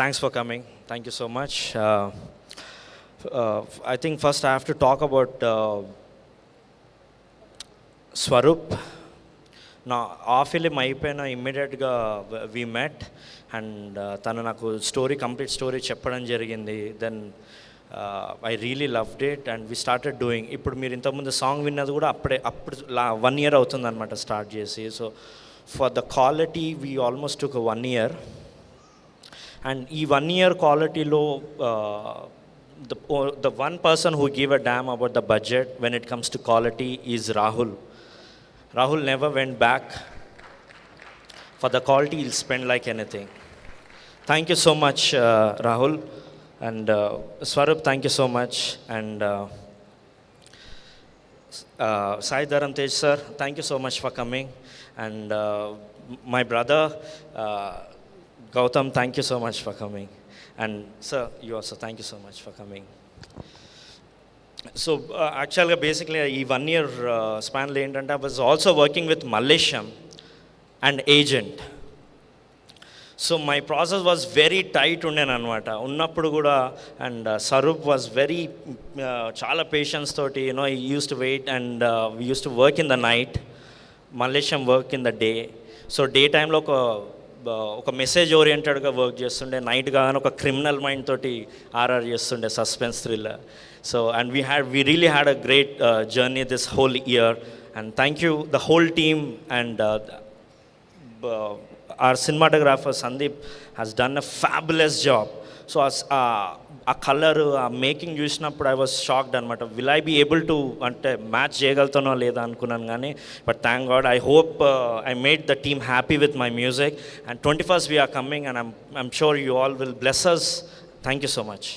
Thanks for coming. Thank you so much. I think first I have to talk about Swarup. నా ఆ film అయిపోయిన ఇమ్మీడియట్గా వి met and తను నాకు complete story చెప్పడం జరిగింది. Then I really loved it and we started doing. ఇప్పుడు మీరు ఇంతకుముందు సాంగ్ విన్నది కూడా అప్పుడు 1 year అవుతుందన్నమాట స్టార్ట్ చేసి. So for the quality we almost ఒక 1 year. అండ్ ఈ 1 year క్వాలిటీలో the one person who gave a damn about the budget when it comes to quality is Rahul. Rahul never went back. For the quality, he'll spend like anything. Thank you so much, Rahul. And Swarup, thank you so much. And Sai Dharam Tej sir, thank you so much for coming. And my brother, Gautam, thank you so much for coming. And sir, you also, thank you so much for coming. So actually basically ఈ 1 year స్పాన్లో ఏంటంటే I was also working with Mallesham and agent. So my process was very tight ఉండేను అనమాట ఉన్నప్పుడు కూడా. And Swaroop was very చాలా patience తోటి I use to wait and we use to work in the night. Mallesham work in the day. So day టైంలో ఒక message ఓరియంటెడ్గా work చేస్తుండే, నైట్ కానీ ఒక క్రిమినల్ మైండ్ తోటి ఆర్ఆర్ చేస్తుండే, suspense thriller. So and we really had a great journey this whole year, and thank you the whole team. And our cinematographer Sandeep has done a fabulous job. So as a color making చూసినప్పుడు I was shocked అనమాట. Will I be able to అంటే match చేయగలుగుతానో లేదా అనుకున్నాను కానీ, but thank God. I hope I made the team happy with my music. And 21st we are coming and I'm sure you all will bless us. Thank you so much.